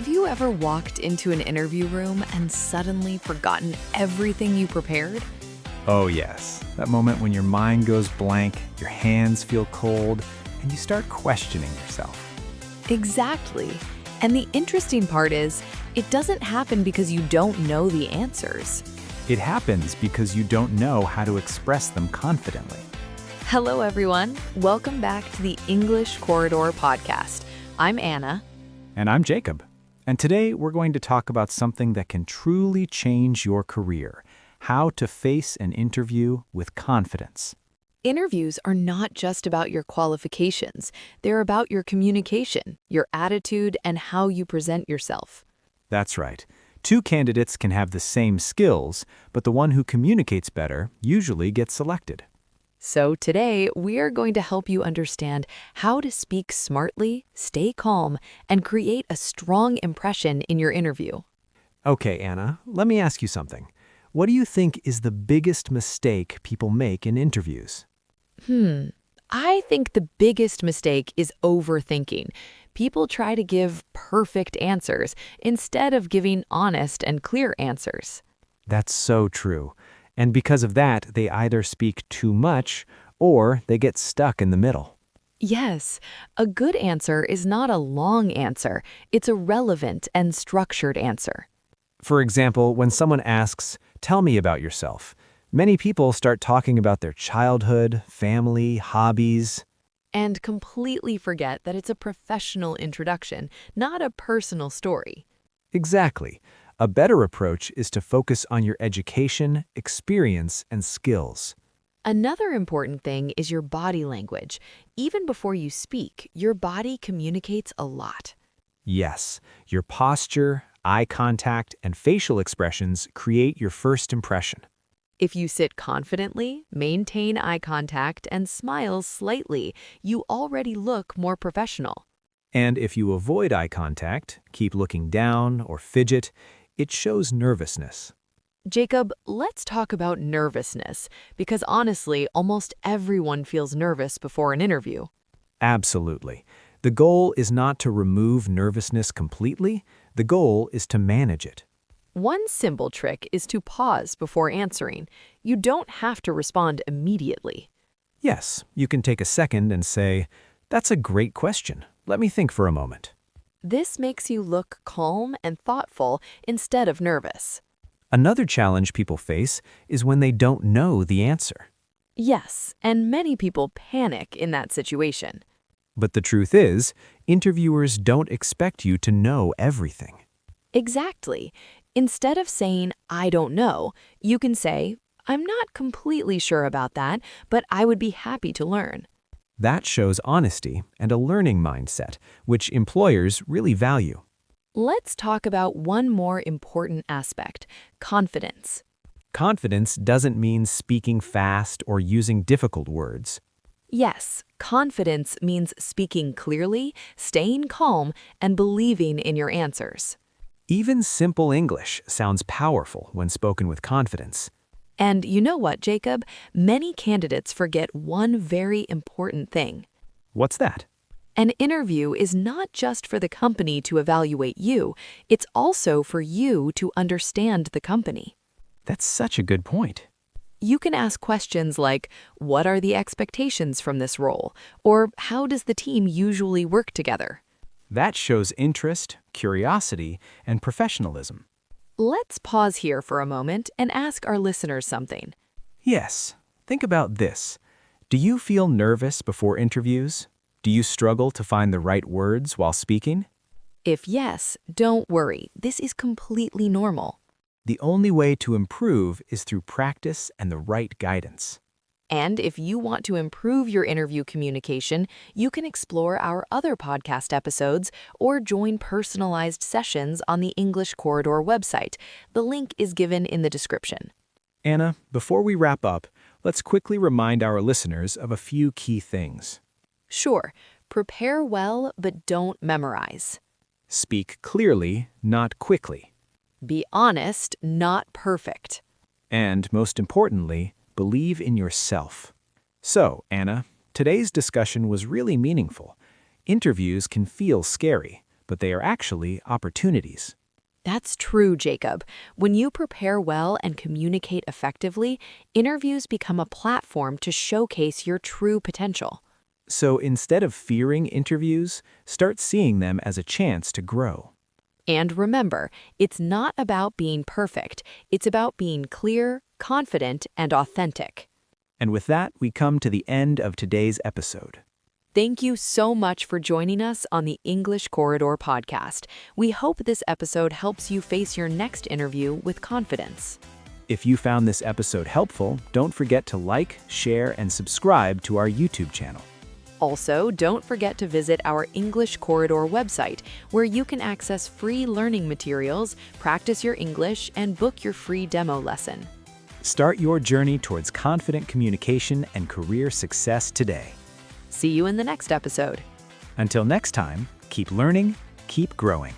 Have you ever walked into an interview room and suddenly forgotten everything you prepared? Oh yes, that moment when your mind goes blank, your hands feel cold, and you start questioning yourself. Exactly. And the interesting part is, it doesn't happen because you don't know the answers. It happens because you don't know how to express them confidently. Hello, everyone. Welcome back to the English Corridor podcast. I'm Anna. And I'm Jacob. And today we're going to talk about something that can truly change your career: how to face an interview with confidence. Interviews are not just about your qualifications. They're about your communication, your attitude, and how you present yourself. That's right. Two candidates can have the same skills, but the one who communicates better usually gets selected. So today, we are going to help you understand how to speak smartly, stay calm, and create a strong impression in your interview. Okay, Anna, let me ask you something. What do you think is the biggest mistake people make in interviews? I think the biggest mistake is overthinking. People try to give perfect answers instead of giving honest and clear answers. That's so true. And because of that, they either speak too much or they get stuck in the middle. Yes, a good answer is not a long answer. It's a relevant and structured answer. For example, when someone asks, "Tell me about yourself," many people start talking about their childhood, family, hobbies. And completely forget that it's a professional introduction, not a personal story. Exactly. A better approach is to focus on your education, experience, and skills. Another important thing is your body language. Even before you speak, your body communicates a lot. Yes, your posture, eye contact, and facial expressions create your first impression. If you sit confidently, maintain eye contact, and smile slightly, you already look more professional. And if you avoid eye contact, keep looking down, or fidget, it shows nervousness. Jacob, let's talk about nervousness, because honestly, almost everyone feels nervous before an interview. Absolutely. The goal is not to remove nervousness completely. The goal is to manage it. One simple trick is to pause before answering. You don't have to respond immediately. Yes, you can take a second and say, "That's a great question. Let me think for a moment." This makes you look calm and thoughtful instead of nervous. Another challenge people face is when they don't know the answer. Yes, and many people panic in that situation. But the truth is, interviewers don't expect you to know everything. Exactly. Instead of saying, "I don't know," you can say, "I'm not completely sure about that, but I would be happy to learn." That shows honesty and a learning mindset, which employers really value. Let's talk about one more important aspect: confidence. Confidence doesn't mean speaking fast or using difficult words. Yes, confidence means speaking clearly, staying calm, and believing in your answers. Even simple English sounds powerful when spoken with confidence. And you know what, Jacob? Many candidates forget one very important thing. What's that? An interview is not just for the company to evaluate you, it's also for you to understand the company. That's such a good point. You can ask questions like, what are the expectations from this role? Or how does the team usually work together? That shows interest, curiosity, and professionalism. Let's pause here for a moment and ask our listeners something. Yes, think about this. Do you feel nervous before interviews? Do you struggle to find the right words while speaking? If yes, don't worry. This is completely normal. The only way to improve is through practice and the right guidance. And if you want to improve your interview communication, you can explore our other podcast episodes or join personalized sessions on the English Corridor website. The link is given in the description. Anna, before we wrap up, let's quickly remind our listeners of a few key things. Sure, prepare well, but don't memorize. Speak clearly, not quickly. Be honest, not perfect. And most importantly, believe in yourself. So, Anna, today's discussion was really meaningful. Interviews can feel scary, but they are actually opportunities. That's true, Jacob. When you prepare well and communicate effectively, interviews become a platform to showcase your true potential. So instead of fearing interviews, start seeing them as a chance to grow. And remember, it's not about being perfect. It's about being clear, confident, and authentic. And with that, we come to the end of today's episode. Thank you so much for joining us on the English Corridor podcast. We hope this episode helps you face your next interview with confidence. If you found this episode helpful, don't forget to like, share, and subscribe to our YouTube channel. Also, don't forget to visit our English Corridor website, where you can access free learning materials, practice your English, and book your free demo lesson. Start your journey towards confident communication and career success today. See you in the next episode. Until next time, keep learning, keep growing.